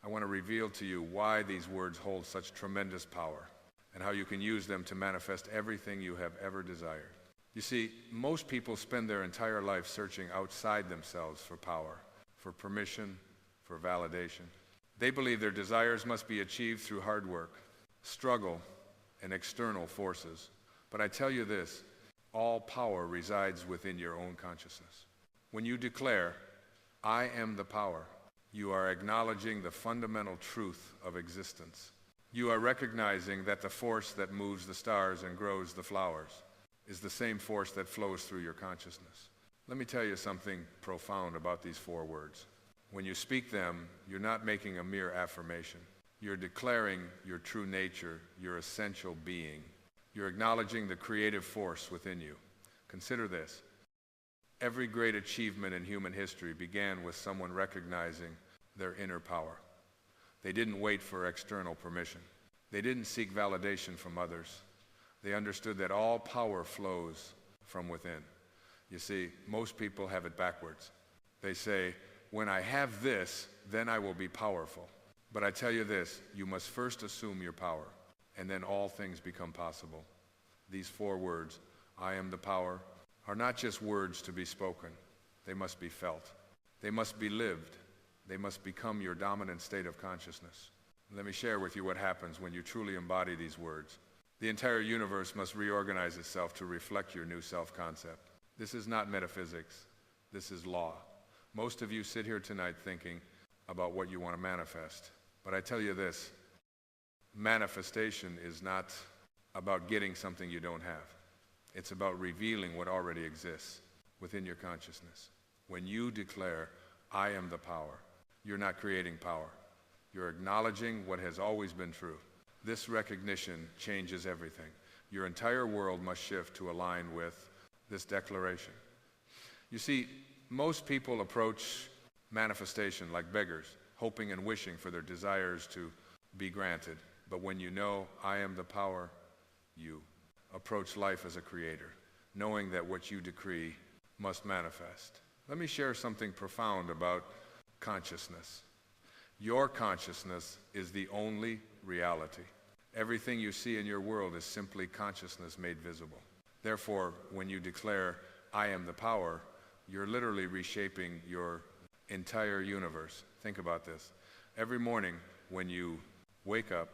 I want to reveal to you why these words hold such tremendous power and how you can use them to manifest everything you have ever desired. You see, most people spend their entire life searching outside themselves for power, for permission, for validation. They believe their desires must be achieved through hard work, struggle, and external forces. But I tell you this, all power resides within your own consciousness. When you declare, I am the power, you are acknowledging the fundamental truth of existence. You are recognizing that the force that moves the stars and grows the flowers is the same force that flows through your consciousness. Let me tell you something profound about these 4 words. When you speak them, you're not making a mere affirmation. You're declaring your true nature, your essential being. You're acknowledging the creative force within you. Consider this. Every great achievement in human history began with someone recognizing their inner power. They didn't wait for external permission. They didn't seek validation from others. They understood that all power flows from within. You see, most people have it backwards. They say, when I have this, then I will be powerful. But I tell you this, you must first assume your power, and then all things become possible. These 4 words, I am the power, are not just words to be spoken. They must be felt. They must be lived. They must become your dominant state of consciousness. Let me share with you what happens when you truly embody these words. The entire universe must reorganize itself to reflect your new self-concept. This is not metaphysics. This is law. Most of you sit here tonight thinking about what you want to manifest. But I tell you this, manifestation is not about getting something you don't have. It's about revealing what already exists within your consciousness. When you declare, I am the power, you're not creating power. You're acknowledging what has always been true. This recognition changes everything. Your entire world must shift to align with this declaration. You see, most people approach manifestation like beggars, hoping and wishing for their desires to be granted. But when you know, I am the power, you approach life as a creator, knowing that what you decree must manifest. Let me share something profound about consciousness. Your consciousness is the only reality. Everything you see in your world is simply consciousness made visible. Therefore, when you declare, I am the power, you're literally reshaping your entire universe. Think about this. Every morning when you wake up,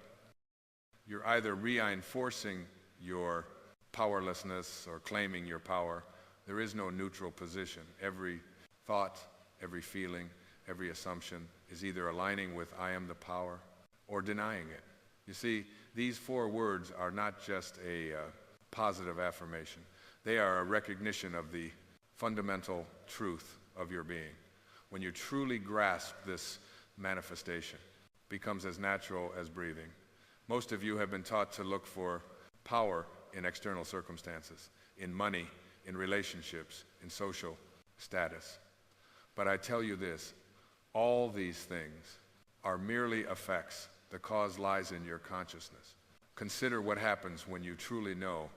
you're either reinforcing your powerlessness or claiming your power. There is no neutral position. Every thought, every feeling, every assumption is either aligning with I am the power or denying it. You see, these 4 words are not just a positive affirmation. They are a recognition of the fundamental truth of your being. When you truly grasp this manifestation, it becomes as natural as breathing. Most of you have been taught to look for power in external circumstances, in money, in relationships, in social status. But I tell you this, all these things are merely effects. The cause lies in your consciousness. Consider what happens when you truly know,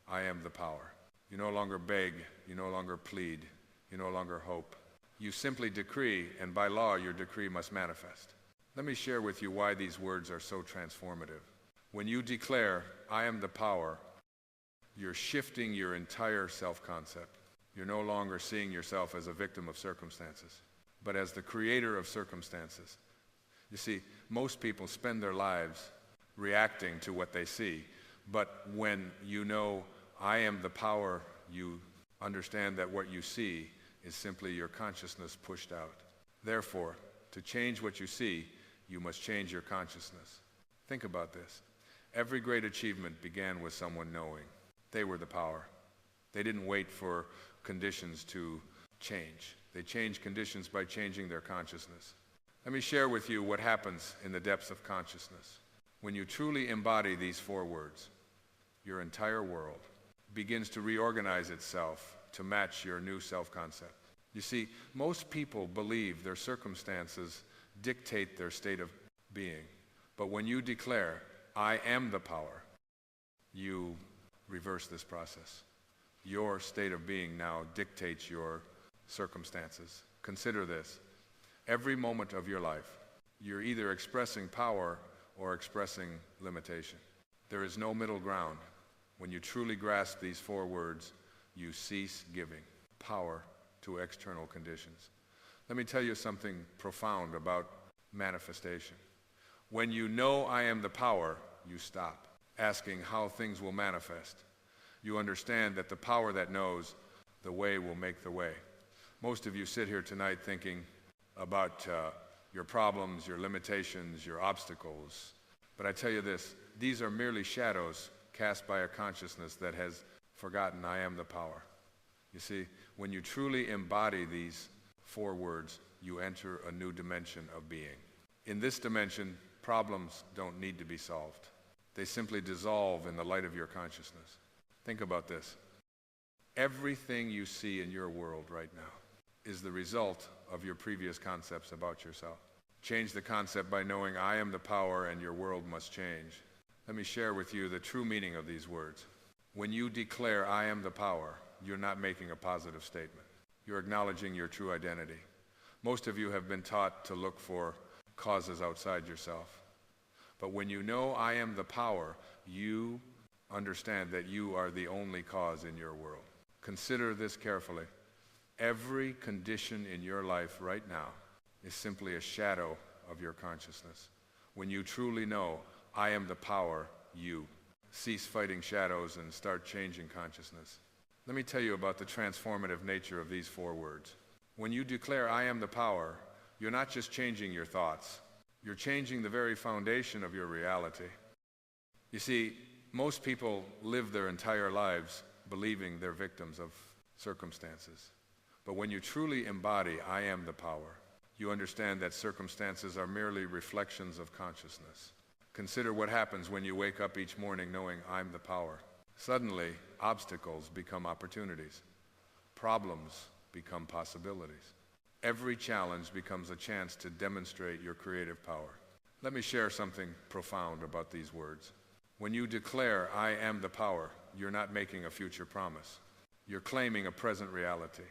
I am the power. You no longer beg, you no longer plead, you no longer hope. You simply decree, and by law, your decree must manifest. Let me share with you why these words are so transformative. When you declare, I am the power, you're shifting your entire self-concept. You're no longer seeing yourself as a victim of circumstances, but as the creator of circumstances. You see, most people spend their lives reacting to what they see, but when you know, I am the power, you understand that what you see is simply your consciousness pushed out. Therefore, to change what you see, you must change your consciousness. Think about this. Every great achievement began with someone knowing they were the power. They didn't wait for conditions to change. They changed conditions by changing their consciousness. Let me share with you what happens in the depths of consciousness. When you truly embody these 4 words, your entire world begins to reorganize itself to match your new self-concept. You see, most people believe their circumstances dictate their state of being. But when you declare, I am the power, you reverse this process. Your state of being now dictates your circumstances. Consider this. Every moment of your life, You're either expressing power or expressing limitation. There is no middle ground. When you truly grasp these 4 words, you cease giving power to external conditions. Let me tell you something profound about manifestation. When you know I am the power, you stop asking how things will manifest. You understand that the power that knows the way will make the way. Most of you sit here tonight thinking about your problems, your limitations, your obstacles. But I tell you this, these are merely shadows cast by a consciousness that has forgotten I am the power. You see, when you truly embody these 4 words, you enter a new dimension of being. In this dimension, problems don't need to be solved. They simply dissolve in the light of your consciousness. Think about this. Everything you see in your world right now is the result of your previous concepts about yourself. Change the concept by knowing I am the power and your world must change. Let me share with you the true meaning of these words. When you declare I am the power, you're not making a positive statement. You're acknowledging your true identity. Most of you have been taught to look for causes outside yourself. But when you know I am the power, you understand that you are the only cause in your world. Consider this carefully. Every condition in your life right now is simply a shadow of your consciousness. When you truly know I am the power, you cease fighting shadows and start changing consciousness. Let me tell you about the transformative nature of these 4 words. When you declare I am the power, you're not just changing your thoughts. You're changing the very foundation of your reality. You see, most people live their entire lives believing they're victims of circumstances. But when you truly embody I am the power, you understand that circumstances are merely reflections of consciousness. Consider what happens when you wake up each morning knowing I'm the power. Suddenly, obstacles become opportunities. Problems become possibilities. Every challenge becomes a chance to demonstrate your creative power. Let me share something profound about these words. When you declare I am the power, you're not making a future promise. You're claiming a present reality.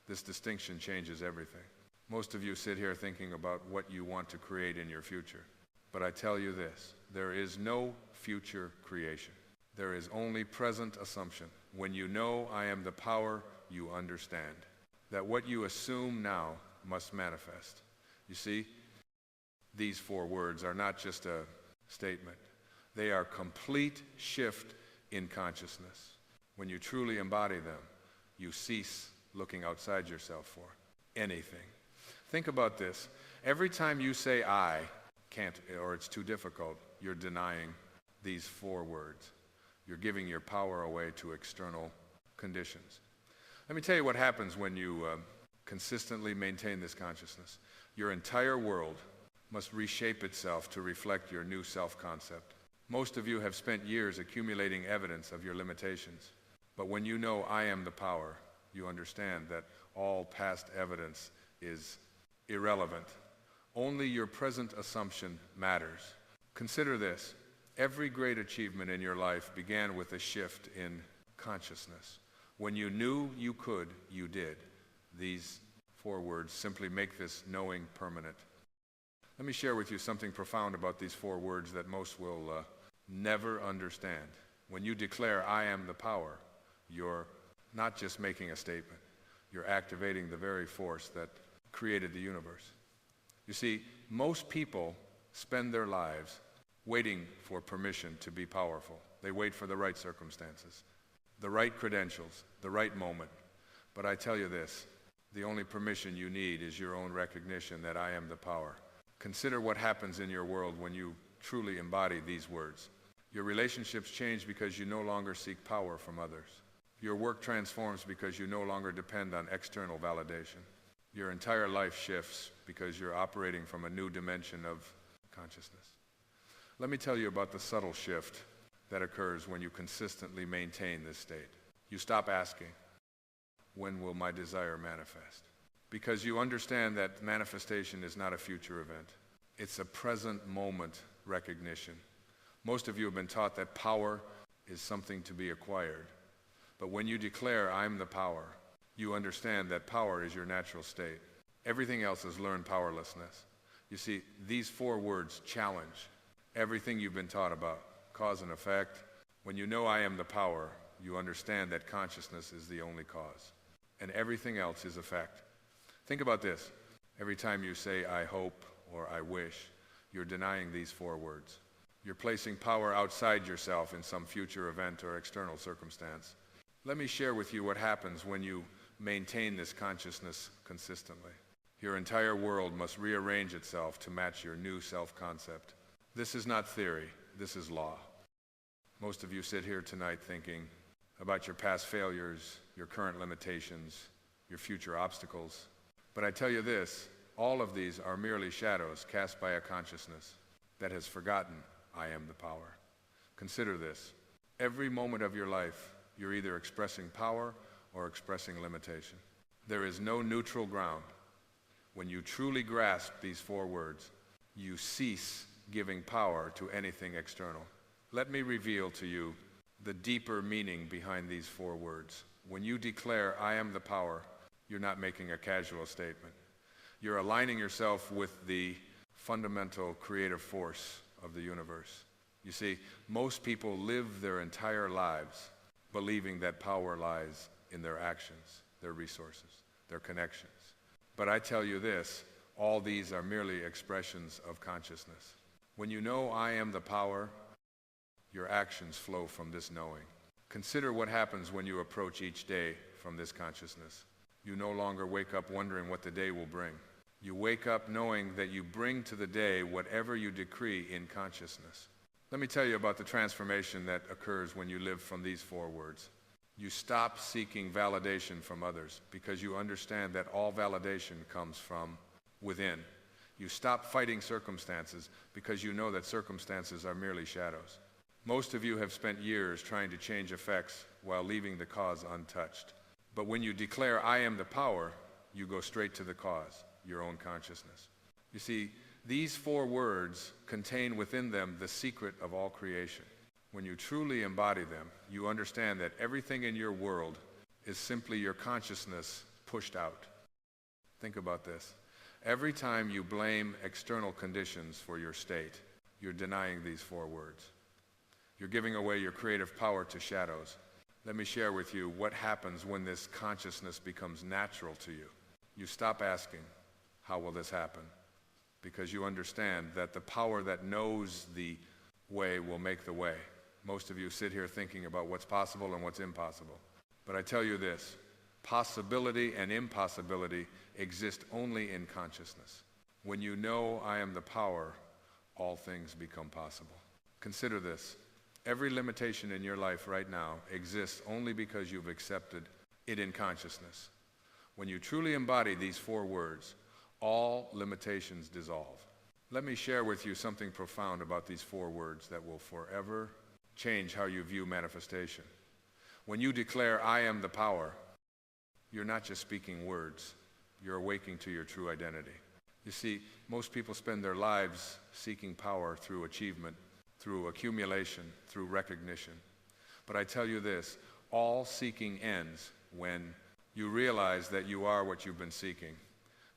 This distinction changes everything. Most of you sit here thinking about what you want to create in your future. But I tell you this, there is no future creation. There is only present assumption. When you know I am the power, you understand that what you assume now must manifest. You see, these 4 words are not just a statement. They are complete shift in consciousness. When you truly embody them, you cease looking outside yourself for anything. Think about this. Every time you say I can't or it's too difficult, you're denying these 4 words. You're giving your power away to external conditions. Let me tell you what happens when you consistently maintain this consciousness. Your entire world must reshape itself to reflect your new self-concept. Most of you have spent years accumulating evidence of your limitations. But when you know I am the power, you understand that all past evidence is irrelevant. Only your present assumption matters. Consider this. Every great achievement in your life began with a shift in consciousness. When you knew you could, you did. These 4 words simply make this knowing permanent. Let me share with you something profound about these 4 words that most will never understand. When you declare I am the power, you're not just making a statement. You're activating the very force that created the universe. You see, most people spend their lives waiting for permission to be powerful. They wait for the right circumstances, the right credentials, the right moment. But I tell you this, the only permission you need is your own recognition that I am the power. Consider what happens in your world when you truly embody these words. Your relationships change because you no longer seek power from others. Your work transforms because you no longer depend on external validation. Your entire life shifts because you're operating from a new dimension of consciousness. Let me tell you about the subtle shift that occurs when you consistently maintain this state. You stop asking, when will my desire manifest? Because you understand that manifestation is not a future event. It's a present moment recognition. Most of you have been taught that power is something to be acquired. But when you declare, I'm the power, you understand that power is your natural state. Everything else is learned powerlessness. You see, these 4 words challenge everything you've been taught about, cause and effect. When you know I am the power, you understand that consciousness is the only cause, and everything else is effect. Think about this. Every time you say I hope or I wish, you're denying these 4 words. You're placing power outside yourself in some future event or external circumstance. Let me share with you what happens when you maintain this consciousness consistently. Your entire world must rearrange itself to match your new self-concept. This is not theory, this is law. Most of you sit here tonight thinking about your past failures, your current limitations, your future obstacles. But I tell you this, all of these are merely shadows cast by a consciousness that has forgotten I am the power. Consider this. Every moment of your life, you're either expressing power or expressing limitation. There is no neutral ground. When you truly grasp these 4 words, you cease giving power to anything external. Let me reveal to you the deeper meaning behind these 4 words. When you declare, I am the power, you're not making a casual statement. You're aligning yourself with the fundamental creative force of the universe. You see, most people live their entire lives believing that power lies in their actions, their resources, their connections. But I tell you this, all these are merely expressions of consciousness. When you know I am the power, your actions flow from this knowing. Consider what happens when you approach each day from this consciousness. You no longer wake up wondering what the day will bring. You wake up knowing that you bring to the day whatever you decree in consciousness. Let me tell you about the transformation that occurs when you live from these 4 words. You stop seeking validation from others because you understand that all validation comes from within. You stop fighting circumstances because you know that circumstances are merely shadows. Most of you have spent years trying to change effects while leaving the cause untouched. But when you declare I am the power, you go straight to the cause, your own consciousness. You see, these 4 words contain within them the secret of all creation. When you truly embody them, you understand that everything in your world is simply your consciousness pushed out. Think about this. Every time you blame external conditions for your state, you're denying these 4 words. You're giving away your creative power to shadows. Let me share with you what happens when this consciousness becomes natural to you. You stop asking, how will this happen? Because you understand that the power that knows the way will make the way. Most of you sit here thinking about what's possible and what's impossible. But I tell you this, possibility and impossibility exist only in consciousness. When you know I am the power, all things become possible. Consider this. Every limitation in your life right now exists only because you've accepted it in consciousness. When you truly embody these 4 words, all limitations dissolve. Let me share with you something profound about these 4 words that will forever change how you view manifestation. When you declare, I am the power, you're not just speaking words, you're awaking to your true identity. You see, most people spend their lives seeking power through achievement, through accumulation, through recognition. But I tell you this, all seeking ends when you realize that you are what you've been seeking.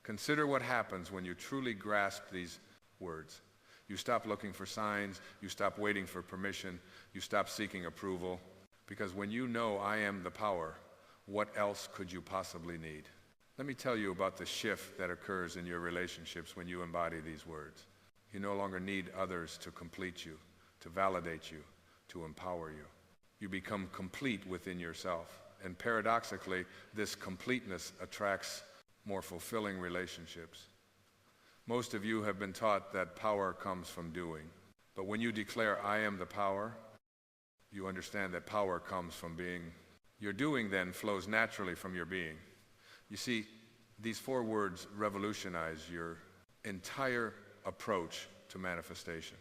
Consider what happens when you truly grasp these words. You stop looking for signs, you stop waiting for permission, you stop seeking approval, because when you know I am the power, what else could you possibly need? Let me tell you about the shift that occurs in your relationships when you embody these words. You no longer need others to complete you, to validate you, to empower you. You become complete within yourself, and paradoxically, this completeness attracts more fulfilling relationships. Most of you have been taught that power comes from doing. But when you declare, I am the power, you understand that power comes from being. Your doing then flows naturally from your being. You see, these 4 words revolutionize your entire approach to manifestation.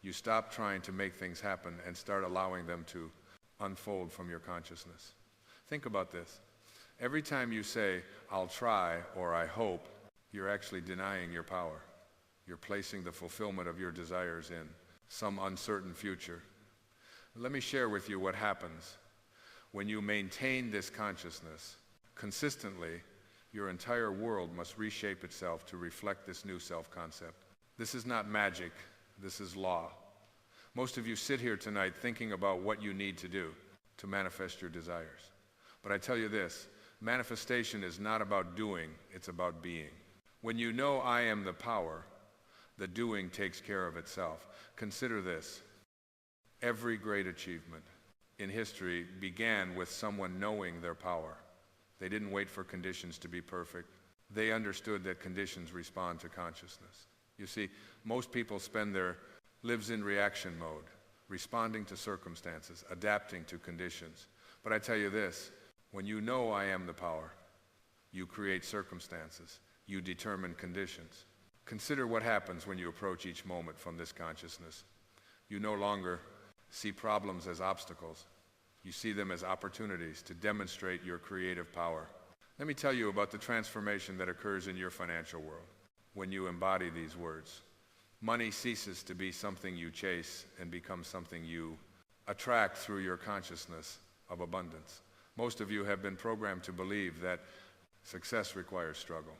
You stop trying to make things happen and start allowing them to unfold from your consciousness. Think about this. Every time you say, I'll try or I hope, you're actually denying your power. You're placing the fulfillment of your desires in some uncertain future. Let me share with you what happens when you maintain this consciousness consistently. Your entire world must reshape itself to reflect this new self-concept. This is not magic. This is law. Most of you sit here tonight thinking about what you need to do to manifest your desires. But I tell you this, manifestation is not about doing, it's about being. When you know I am the power, the doing takes care of itself. Consider this. Every great achievement in history began with someone knowing their power. They didn't wait for conditions to be perfect. They understood that conditions respond to consciousness. You see, most people spend their lives in reaction mode, responding to circumstances, adapting to conditions. But I tell you this, when you know I am the power, you create circumstances, you determine conditions. Consider what happens when you approach each moment from this consciousness. You no longer see problems as obstacles. You see them as opportunities to demonstrate your creative power. Let me tell you about the transformation that occurs in your financial world when you embody these words. Money ceases to be something you chase and becomes something you attract through your consciousness of abundance. Most of you have been programmed to believe that success requires struggle.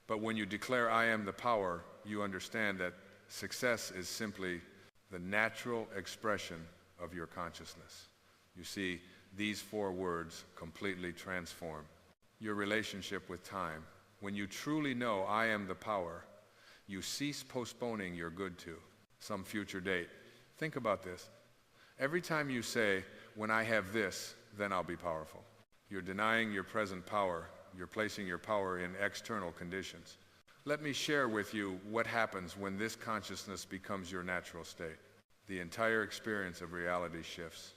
But when you declare I am the power, you understand that success is simply the natural expression of your consciousness. You see, these 4 words completely transform your relationship with time. When you truly know I am the power, you cease postponing your good to some future date. Think about this. Every time you say, when I have this, then I'll be powerful, you're denying your present power. You're placing your power in external conditions. Let me share with you what happens when this consciousness becomes your natural state. The entire experience of reality shifts.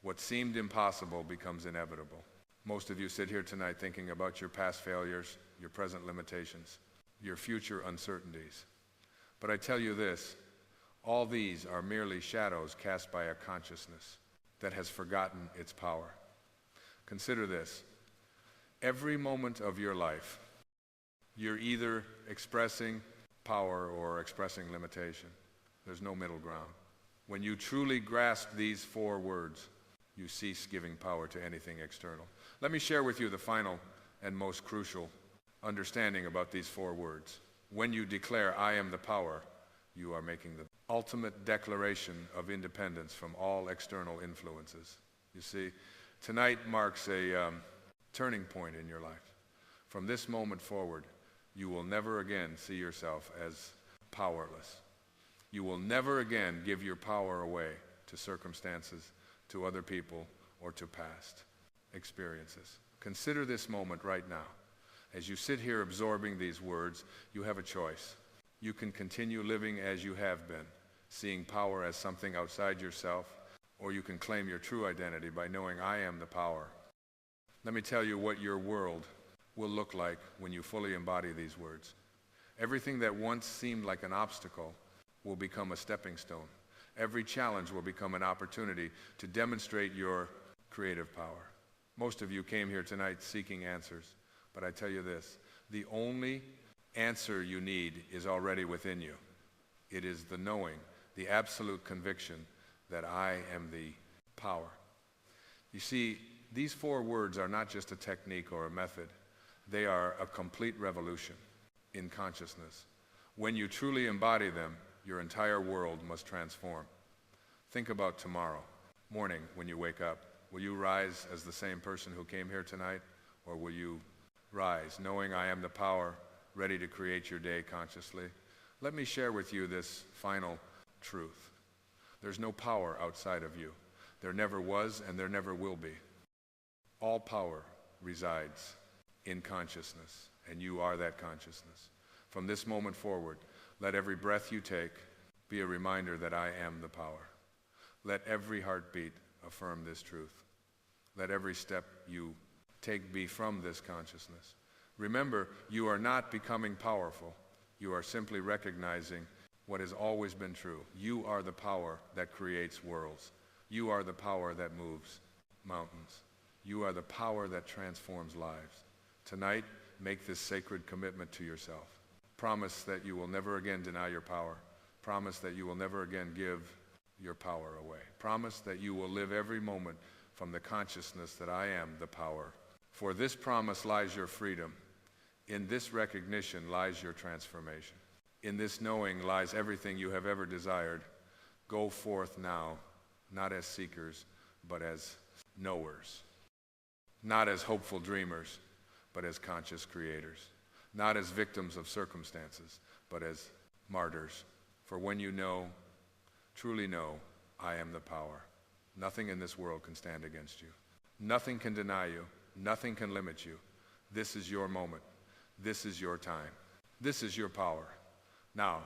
What seemed impossible becomes inevitable. Most of you sit here tonight thinking about your past failures, your present limitations, your future uncertainties. But I tell you this, all these are merely shadows cast by a consciousness that has forgotten its power. Consider this. Every moment of your life, you're either expressing power or expressing limitation. There's no middle ground. When you truly grasp these 4 words, you cease giving power to anything external. Let me share with you the final and most crucial understanding about these 4 words. When you declare I am the power, you are making the ultimate declaration of independence from all external influences. You see, tonight marks a turning point in your life. From this moment forward, you will never again see yourself as powerless. You will never again give your power away to circumstances, to other people, or to past experiences. Consider this moment right now. As you sit here absorbing these words, you have a choice. You can continue living as you have been, seeing power as something outside yourself, or you can claim your true identity by knowing I am the power. Let me tell you what your world will look like when you fully embody these words. Everything that once seemed like an obstacle will become a stepping stone. Every challenge will become an opportunity to demonstrate your creative power. Most of you came here tonight seeking answers, but I tell you this, the only answer you need is already within you. It is the knowing, the absolute conviction that I am the power. You see, these 4 words are not just a technique or a method. They are a complete revolution in consciousness. When you truly embody them, your entire world must transform. Think about tomorrow morning when you wake up. Will you rise as the same person who came here tonight, or will you rise knowing I am the power, ready to create your day consciously? Let me share with you this final truth. There's no power outside of you. There never was and there never will be. All power resides in consciousness, and you are that consciousness. From this moment forward, let every breath you take be a reminder that I am the power. Let every heartbeat affirm this truth. Let every step you take be from this consciousness. Remember, you are not becoming powerful. You are simply recognizing what has always been true. You are the power that creates worlds. You are the power that moves mountains. You are the power that transforms lives. Tonight, make this sacred commitment to yourself. Promise that you will never again deny your power. Promise that you will never again give your power away. Promise that you will live every moment from the consciousness that I am the power. For this promise lies your freedom. In this recognition lies your transformation. In this knowing lies everything you have ever desired. Go forth now, not as seekers, but as knowers. Not as hopeful dreamers, but as conscious creators. Not as victims of circumstances, but as martyrs. For when you know, truly know, I am the power. Nothing in this world can stand against you. Nothing can deny you. Nothing can limit you. This is your moment. This is your time. This is your power. Now,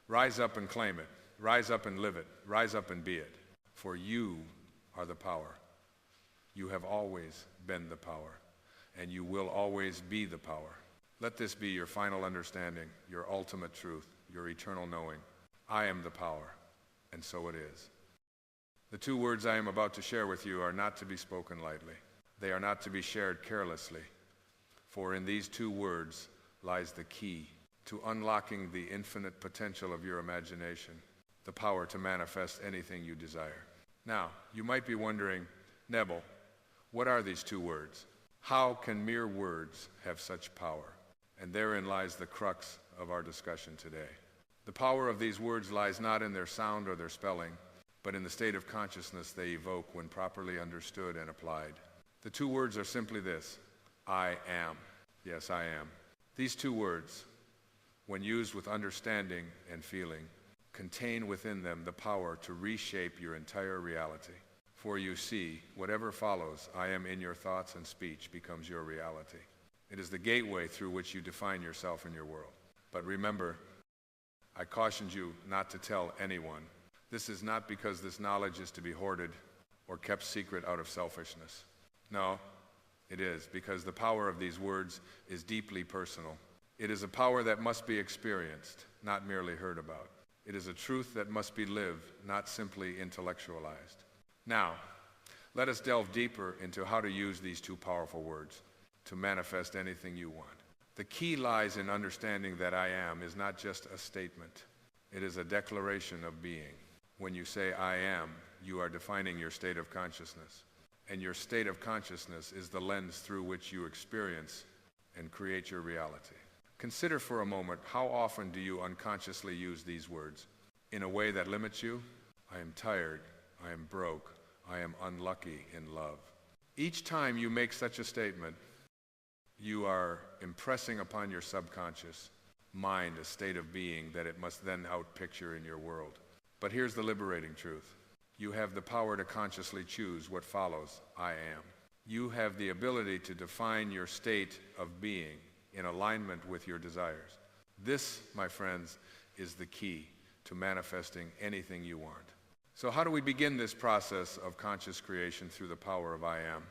rise up and claim it. Rise up and live it. Rise up and be it. For you are the power. You have always been the power, and you will always be the power. Let this be your final understanding, your ultimate truth, your eternal knowing. I am the power, and so it is. The two words I am about to share with you are not to be spoken lightly. They are not to be shared carelessly, for in these two words lies the key to unlocking the infinite potential of your imagination, the power to manifest anything you desire. Now, you might be wondering, Neville, what are these two words? How can mere words have such power? And therein lies the crux of our discussion today. The power of these words lies not in their sound or their spelling, but in the state of consciousness they evoke when properly understood and applied. The two words are simply this: I am. Yes, I am. These two words, when used with understanding and feeling, contain within them the power to reshape your entire reality. For you see, whatever follows, I am in your thoughts and speech becomes your reality. It is the gateway through which you define yourself in your world. But remember, I cautioned you not to tell anyone. This is not because this knowledge is to be hoarded or kept secret out of selfishness. No, it is because the power of these words is deeply personal. It is a power that must be experienced, not merely heard about. It is a truth that must be lived, not simply intellectualized. Now, let us delve deeper into how to use these two powerful words to manifest anything you want. The key lies in understanding that I am is not just a statement. It is a declaration of being. When you say I am, you are defining your state of consciousness. And your state of consciousness is the lens through which you experience and create your reality. Consider for a moment, how often do you unconsciously use these words in a way that limits you? I am tired. I am broke. I am unlucky in love. Each time you make such a statement, you are impressing upon your subconscious mind a state of being that it must then outpicture in your world. But here's the liberating truth. You have the power to consciously choose what follows, I am. You have the ability to define your state of being in alignment with your desires. This, my friends, is the key to manifesting anything you want. So how do we begin this process of conscious creation through the power of I am?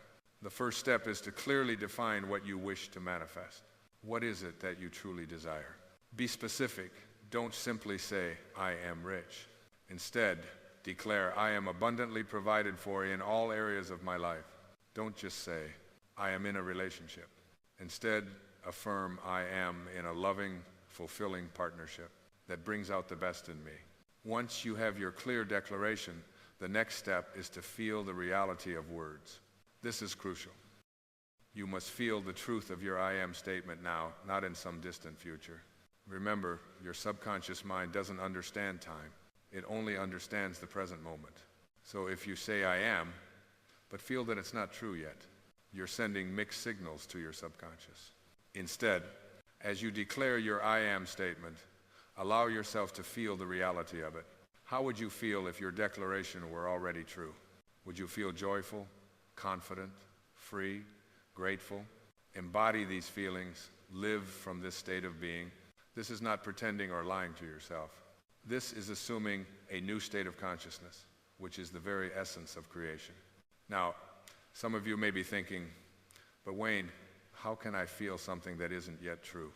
The first step is to clearly define what you wish to manifest. What is it that you truly desire? Be specific. Don't simply say, I am rich. Instead, declare, I am abundantly provided for in all areas of my life. Don't just say, I am in a relationship. Instead, affirm, I am in a loving, fulfilling partnership that brings out the best in me. Once you have your clear declaration, the next step is to feel the reality of words. This is crucial. You must feel the truth of your I am statement now, not in some distant future. Remember, your subconscious mind doesn't understand time. It only understands the present moment. So if you say I am, but feel that it's not true yet, you're sending mixed signals to your subconscious. Instead, as you declare your I am statement, allow yourself to feel the reality of it. How would you feel if your declaration were already true? Would you feel joyful, confident, free, grateful? Embody these feelings. Live from this state of being. This is not pretending or lying to yourself. This is assuming a new state of consciousness, which is the very essence of creation. Now, some of you may be thinking, but Wayne, how can I feel something that isn't yet true?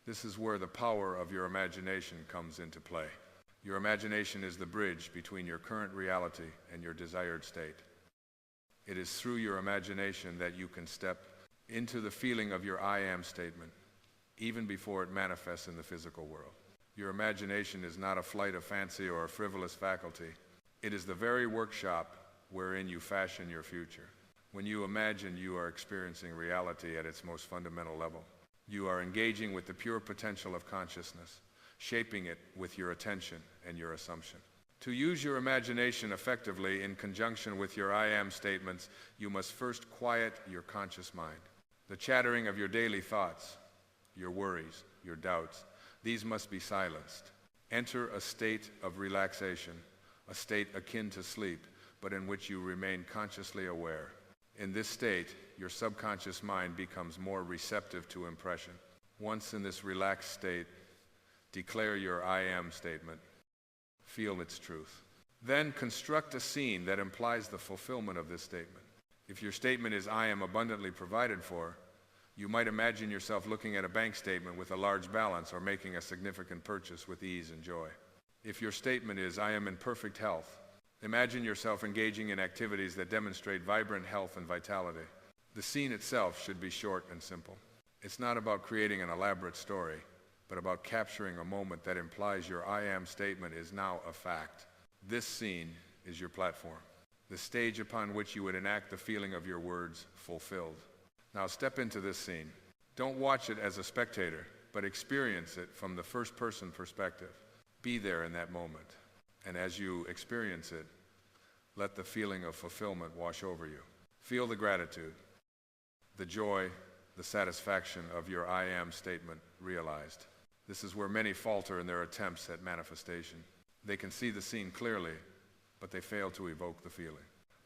This is where the power of your imagination comes into play. Your imagination is the bridge between your current reality and your desired state. It is through your imagination that you can step into the feeling of your I am statement, even before it manifests in the physical world. Your imagination is not a flight of fancy or a frivolous faculty. It is the very workshop wherein you fashion your future. When you imagine, you are experiencing reality at its most fundamental level. You are engaging with the pure potential of consciousness. shaping it with your attention and your assumption. To use your imagination effectively in conjunction with your I am statements, you must first quiet your conscious mind. The chattering of your daily thoughts, your worries, your doubts, these must be silenced. Enter a state of relaxation, a state akin to sleep, but in which you remain consciously aware. In this state, your subconscious mind becomes more receptive to impression. Once in this relaxed state, declare your I am statement. Feel its truth. Then construct a scene that implies the fulfillment of this statement. If your statement is I am abundantly provided for, you might imagine yourself looking at a bank statement with a large balance or making a significant purchase with ease and joy. If your statement is I am in perfect health, imagine yourself engaging in activities that demonstrate vibrant health and vitality. The scene itself should be short and simple. It's not about creating an elaborate story, but about capturing a moment that implies your I am statement is now a fact. This scene is your platform, the stage upon which you would enact the feeling of your words fulfilled. Now step into this scene. Don't watch it as a spectator, but experience it from the first-person perspective. Be there in that moment, and as you experience it, let the feeling of fulfillment wash over you. Feel the gratitude, the joy, the satisfaction of your I am statement realized. This is where many falter in their attempts at manifestation. They can see the scene clearly, but they fail to evoke the feeling.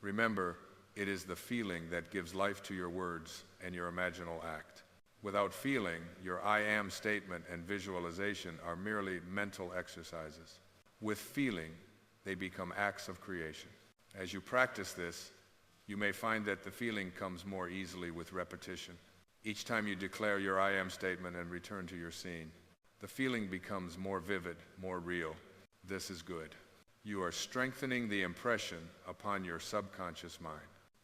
Remember, it is the feeling that gives life to your words and your imaginal act. Without feeling, your I am statement and visualization are merely mental exercises. With feeling, they become acts of creation. As you practice this, you may find that the feeling comes more easily with repetition. Each time you declare your I am statement and return to your scene, the feeling becomes more vivid, more real. This is good. You are strengthening the impression upon your subconscious mind.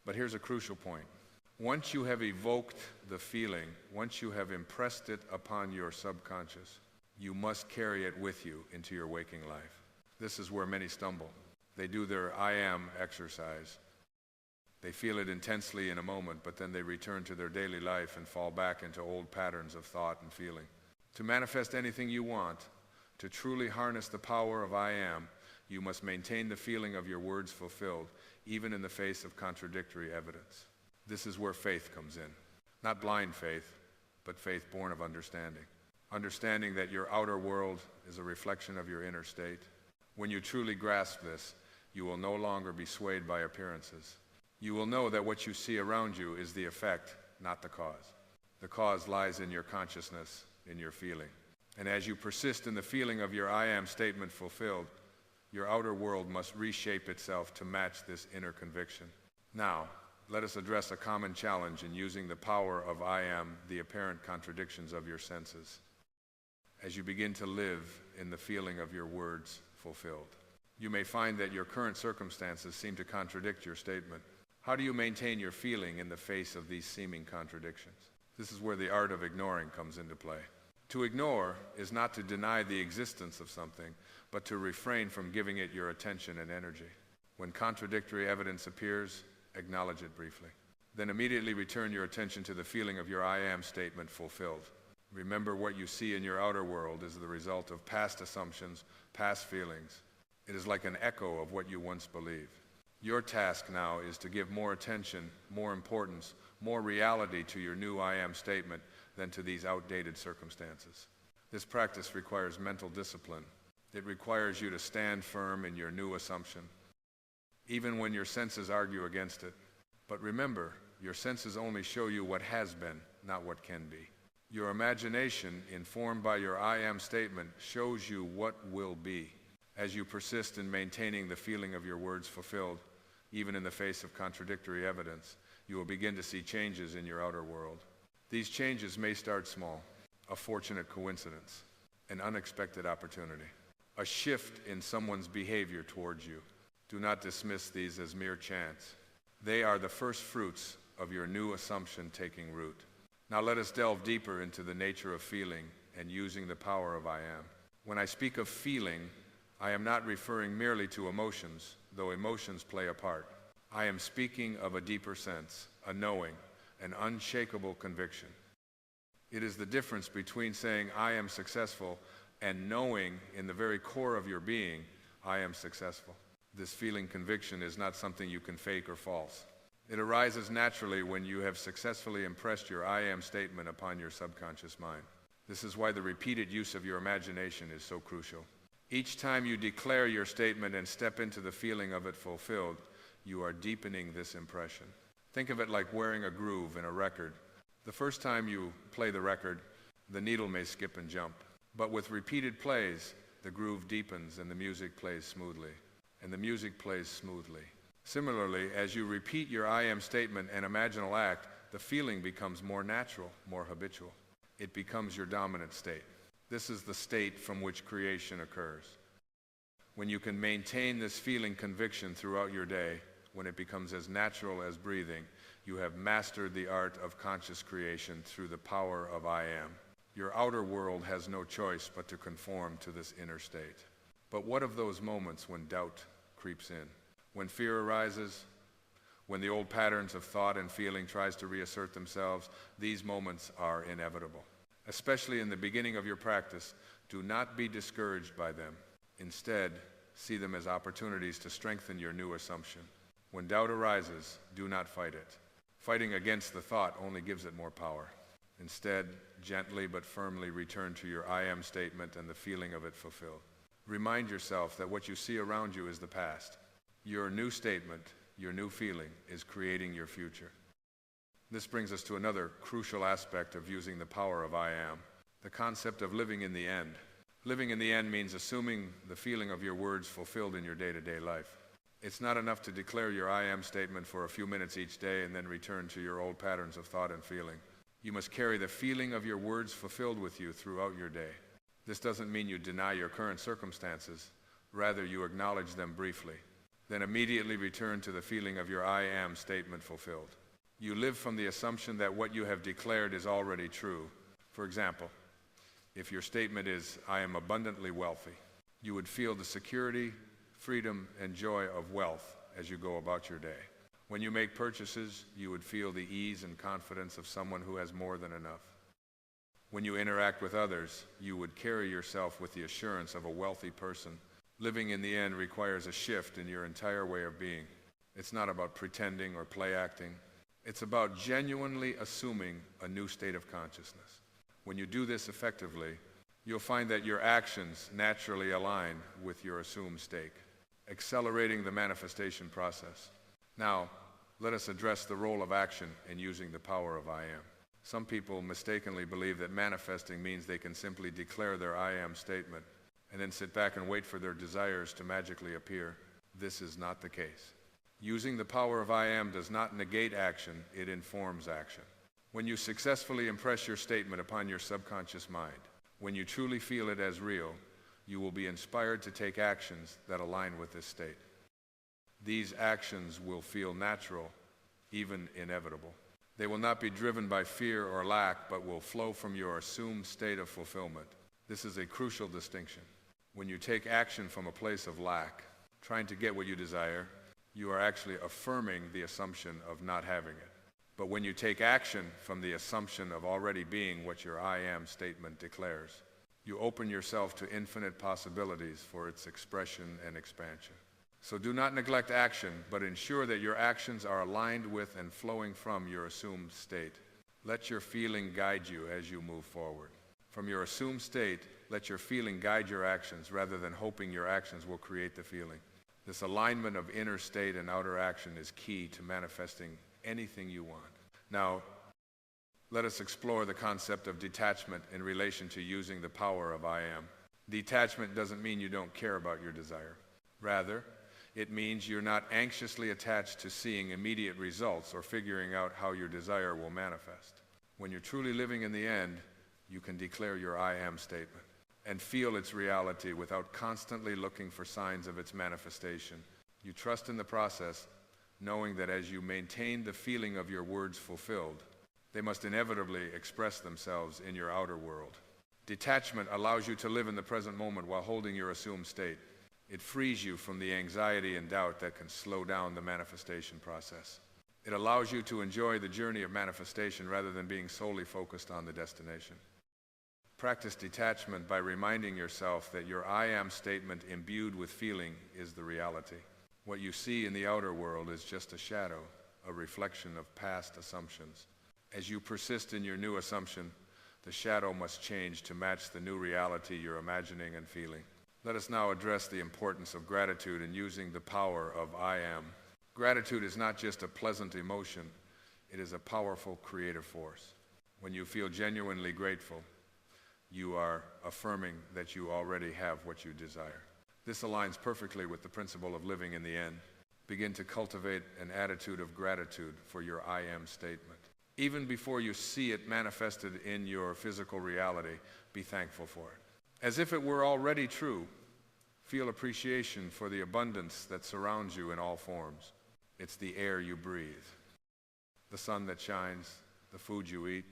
But here's a crucial point. Once you have evoked the feeling, once you have impressed it upon your subconscious, you must carry it with you into your waking life. This is where many stumble. They do their I am exercise. They feel it intensely in a moment, but then they return to their daily life and fall back into old patterns of thought and feeling. To manifest anything you want, to truly harness the power of I am, you must maintain the feeling of your words fulfilled, even in the face of contradictory evidence. This is where faith comes in. Not blind faith, but faith born of understanding. Understanding that your outer world is a reflection of your inner state. When you truly grasp this, you will no longer be swayed by appearances. You will know that what you see around you is the effect, not the cause. The cause lies in your consciousness, in your feeling. And as you persist in the feeling of your I am statement fulfilled, your outer world must reshape itself to match this inner conviction. Now, let us address a common challenge in using the power of I am, the apparent contradictions of your senses, as you begin to live in the feeling of your words fulfilled. You may find that your current circumstances seem to contradict your statement. How do you maintain your feeling in the face of these seeming contradictions? This is where the art of ignoring comes into play. To ignore is not to deny the existence of something, but to refrain from giving it your attention and energy. When contradictory evidence appears, acknowledge it briefly. Then immediately return your attention to the feeling of your I am statement fulfilled. Remember, what you see in your outer world is the result of past assumptions, past feelings. It is like an echo of what you once believed. Your task now is to give more attention, more importance, more reality to your new I am statement than to these outdated circumstances. This practice requires mental discipline. It requires you to stand firm in your new assumption, even when your senses argue against it. But remember, your senses only show you what has been, not what can be. Your imagination, informed by your I am statement, shows you what will be. As you persist in maintaining the feeling of your words fulfilled, even in the face of contradictory evidence, you will begin to see changes in your outer world. These changes may start small: a fortunate coincidence, an unexpected opportunity, a shift in someone's behavior towards you. Do not dismiss these as mere chance. They are the first fruits of your new assumption taking root. Now let us delve deeper into the nature of feeling and using the power of I am. When I speak of feeling, I am not referring merely to emotions, though emotions play a part. I am speaking of a deeper sense, a knowing, an unshakable conviction. It is the difference between saying I am successful and knowing in the very core of your being, I am successful. This feeling conviction is not something you can fake or false. It arises naturally when you have successfully impressed your I am statement upon your subconscious mind. This is why the repeated use of your imagination is so crucial. Each time you declare your statement and step into the feeling of it fulfilled, you are deepening this impression. Think of it like wearing a groove in a record. The first time you play the record, the needle may skip and jump. But with repeated plays, the groove deepens and the music plays smoothly. And the music plays smoothly. Similarly, as you repeat your I am statement and imaginal act, the feeling becomes more natural, more habitual. It becomes your dominant state. This is the state from which creation occurs. When you can maintain this feeling conviction throughout your day, when it becomes as natural as breathing, you have mastered the art of conscious creation through the power of I am. Your outer world has no choice but to conform to this inner state. But what of those moments when doubt creeps in? When fear arises? When the old patterns of thought and feeling tries to reassert themselves? These moments are inevitable. Especially in the beginning of your practice, do not be discouraged by them. Instead, see them as opportunities to strengthen your new assumption. When doubt arises, do not fight it. Fighting against the thought only gives it more power. Instead, gently but firmly return to your I am statement and the feeling of it fulfilled. Remind yourself that what you see around you is the past. Your new statement, your new feeling, is creating your future. This brings us to another crucial aspect of using the power of I am, the concept of living in the end. Living in the end means assuming the feeling of your words fulfilled in your day-to-day life. It's not enough to declare your I am statement for a few minutes each day and then return to your old patterns of thought and feeling. You must carry the feeling of your words fulfilled with you throughout your day. This doesn't mean you deny your current circumstances. Rather, you acknowledge them briefly. Then immediately return to the feeling of your I am statement fulfilled. You live from the assumption that what you have declared is already true. For example, if your statement is, I am abundantly wealthy, you would feel the security, freedom, and joy of wealth as you go about your day. When you make purchases, you would feel the ease and confidence of someone who has more than enough. When you interact with others, you would carry yourself with the assurance of a wealthy person. Living in the end requires a shift in your entire way of being. It's not about pretending or play acting. It's about genuinely assuming a new state of consciousness. When you do this effectively, you'll find that your actions naturally align with your assumed state, accelerating the manifestation process. Now, let us address the role of action in using the power of I am. Some people mistakenly believe that manifesting means they can simply declare their I am statement and then sit back and wait for their desires to magically appear. This is not the case. Using the power of I am does not negate action, it informs action. When you successfully impress your statement upon your subconscious mind, when you truly feel it as real, you will be inspired to take actions that align with this state. These actions will feel natural, even inevitable. They will not be driven by fear or lack, but will flow from your assumed state of fulfillment. This is a crucial distinction. When you take action from a place of lack, trying to get what you desire, you are actually affirming the assumption of not having it. But when you take action from the assumption of already being what your I am statement declares, you open yourself to infinite possibilities for its expression and expansion. So do not neglect action, but ensure that your actions are aligned with and flowing from your assumed state. Let your feeling guide you as you move forward. From your assumed state, let your feeling guide your actions rather than hoping your actions will create the feeling. This alignment of inner state and outer action is key to manifesting anything you want. Now, let us explore the concept of detachment in relation to using the power of I am. Detachment doesn't mean you don't care about your desire. Rather, it means you're not anxiously attached to seeing immediate results or figuring out how your desire will manifest. When you're truly living in the end, you can declare your I am statement and feel its reality without constantly looking for signs of its manifestation. You trust in the process, knowing that as you maintain the feeling of your words fulfilled, they must inevitably express themselves in your outer world. Detachment allows you to live in the present moment while holding your assumed state. It frees you from the anxiety and doubt that can slow down the manifestation process. It allows you to enjoy the journey of manifestation rather than being solely focused on the destination. Practice detachment by reminding yourself that your I am statement imbued with feeling is the reality. What you see in the outer world is just a shadow, a reflection of past assumptions. As you persist in your new assumption, the shadow must change to match the new reality you're imagining and feeling. Let us now address the importance of gratitude in using the power of I am. Gratitude is not just a pleasant emotion, it is a powerful creative force. When you feel genuinely grateful, you are affirming that you already have what you desire. This aligns perfectly with the principle of living in the end. Begin to cultivate an attitude of gratitude for your I am statement. Even before you see it manifested in your physical reality, be thankful for it. As if it were already true, feel appreciation for the abundance that surrounds you in all forms. It's the air you breathe, the sun that shines, the food you eat.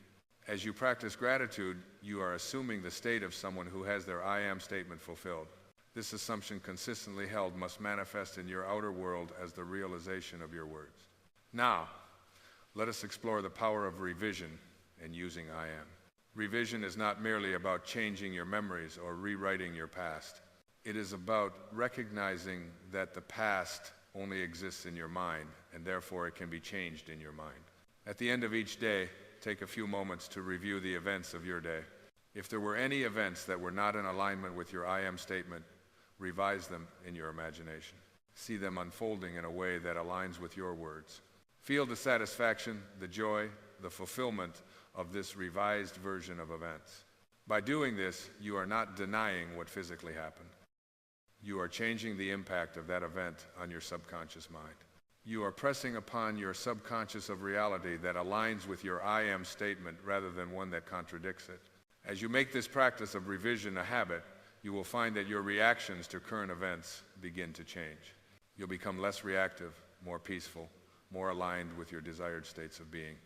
As you practice gratitude, you are assuming the state of someone who has their I am statement fulfilled. This assumption consistently held must manifest in your outer world as the realization of your words. Now, let us explore the power of revision in using I am. Revision is not merely about changing your memories or rewriting your past. It is about recognizing that the past only exists in your mind, and therefore it can be changed in your mind. At the end of each day, take a few moments to review the events of your day. If there were any events that were not in alignment with your I am statement, revise them in your imagination. See them unfolding in a way that aligns with your words. Feel the satisfaction, the joy, the fulfillment of this revised version of events. By doing this, you are not denying what physically happened. You are changing the impact of that event on your subconscious mind. You are pressing upon your subconscious of reality that aligns with your I am statement rather than one that contradicts it. As you make this practice of revision a habit, you will find that your reactions to current events begin to change. You'll become less reactive, more peaceful, more aligned with your desired states of being.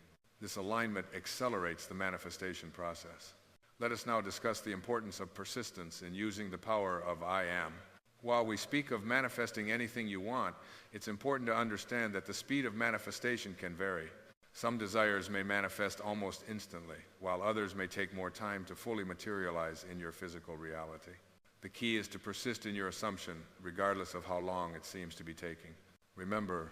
This alignment accelerates the manifestation process. Let us now discuss the importance of persistence in using the power of I am. While we speak of manifesting anything you want, it's important to understand that the speed of manifestation can vary. Some desires may manifest almost instantly, while others may take more time to fully materialize in your physical reality. The key is to persist in your assumption, regardless of how long it seems to be taking. Remember,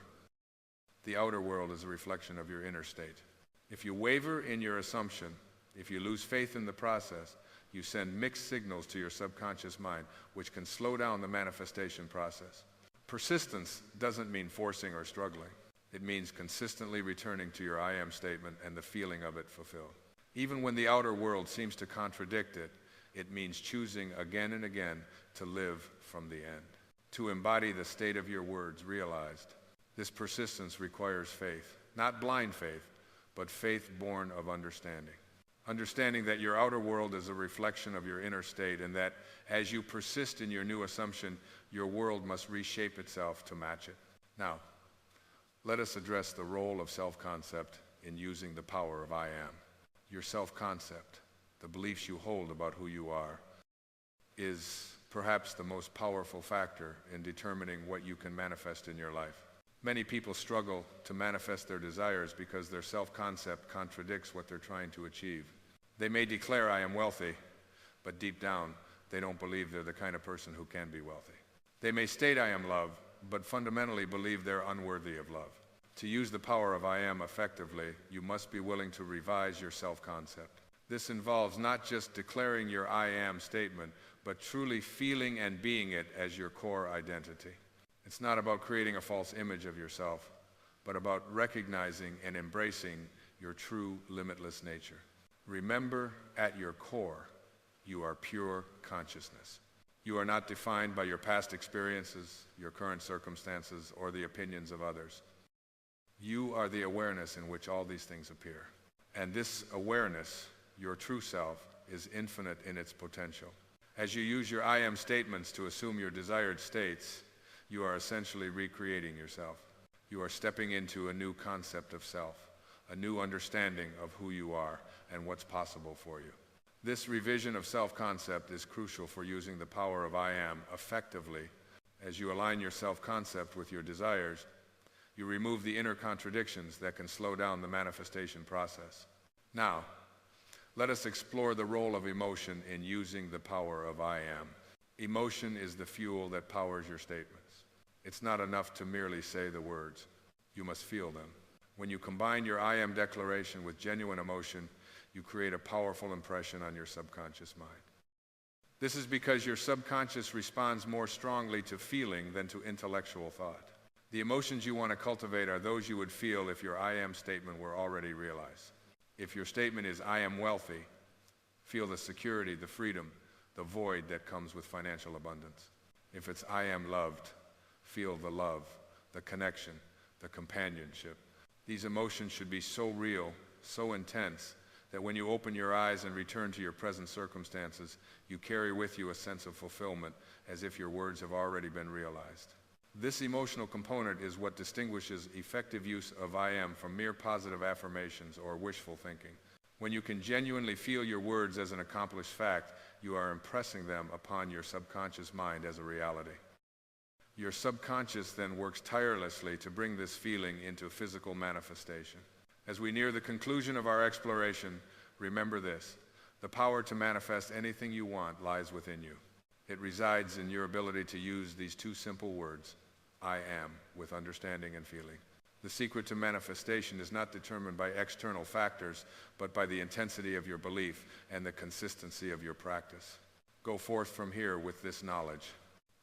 the outer world is a reflection of your inner state. If you waver in your assumption, if you lose faith in the process, you send mixed signals to your subconscious mind, which can slow down the manifestation process. Persistence doesn't mean forcing or struggling. It means consistently returning to your I am statement and the feeling of it fulfilled. Even when the outer world seems to contradict it, it means choosing again and again to live from the end. To embody the state of your words realized, this persistence requires faith, not blind faith, but faith born of understanding. Understanding that your outer world is a reflection of your inner state and that as you persist in your new assumption, your world must reshape itself to match it. Now, let us address the role of self-concept in using the power of I am. Your self-concept, the beliefs you hold about who you are, is perhaps the most powerful factor in determining what you can manifest in your life. Many people struggle to manifest their desires because their self-concept contradicts what they're trying to achieve. They may declare, I am wealthy, but deep down, they don't believe they're the kind of person who can be wealthy. They may state, I am love, but fundamentally believe they're unworthy of love. To use the power of I am effectively, you must be willing to revise your self-concept. This involves not just declaring your I am statement, but truly feeling and being it as your core identity. It's not about creating a false image of yourself, but about recognizing and embracing your true limitless nature. Remember, at your core, you are pure consciousness. You are not defined by your past experiences, your current circumstances, or the opinions of others. You are the awareness in which all these things appear. And this awareness, your true self, is infinite in its potential. As you use your I am statements to assume your desired states, you are essentially recreating yourself. You are stepping into a new concept of self, a new understanding of who you are and what's possible for you. This revision of self-concept is crucial for using the power of I am effectively. As you align your self-concept with your desires, you remove the inner contradictions that can slow down the manifestation process. Now, Let us explore the role of emotion in using the power of I am. Emotion is the fuel that powers your statements. It's not enough to merely say the words. You must feel them. When you combine your I am declaration with genuine emotion, you create a powerful impression on your subconscious mind. This is because your subconscious responds more strongly to feeling than to intellectual thought. The emotions you want to cultivate are those you would feel if your I am statement were already realized. If your statement is I am wealthy, feel the security, the freedom, the void that comes with financial abundance. If it's I am loved, feel the love, the connection, the companionship. These emotions should be so real, so intense, that when you open your eyes and return to your present circumstances, you carry with you a sense of fulfillment as if your words have already been realized. This emotional component is what distinguishes effective use of I am from mere positive affirmations or wishful thinking. When you can genuinely feel your words as an accomplished fact, you are impressing them upon your subconscious mind as a reality. Your subconscious then works tirelessly to bring this feeling into physical manifestation. As we near the conclusion of our exploration, remember this: the power to manifest anything you want lies within you. It resides in your ability to use these two simple words, I am, with understanding and feeling. The secret to manifestation is not determined by external factors, but by the intensity of your belief and the consistency of your practice. Go forth from here with this knowledge.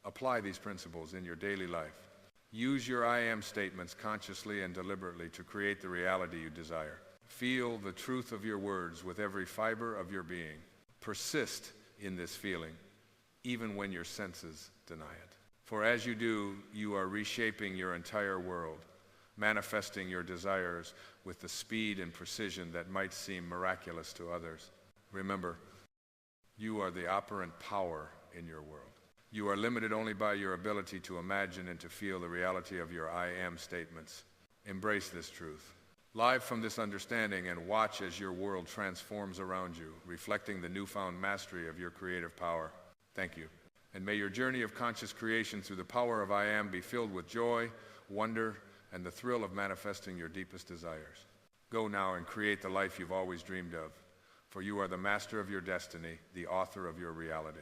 Apply these principles in your daily life. Use your I am statements consciously and deliberately to create the reality you desire. Feel the truth of your words with every fiber of your being. Persist in this feeling, even when your senses deny it. For as you do, you are reshaping your entire world, manifesting your desires with the speed and precision that might seem miraculous to others. Remember, you are the operant power in your world. You are limited only by your ability to imagine and to feel the reality of your I am statements. Embrace this truth. Live from this understanding and watch as your world transforms around you, reflecting the newfound mastery of your creative power. Thank you. And may your journey of conscious creation through the power of I am be filled with joy, wonder, and the thrill of manifesting your deepest desires. Go now and create the life you've always dreamed of, for you are the master of your destiny, the author of your reality.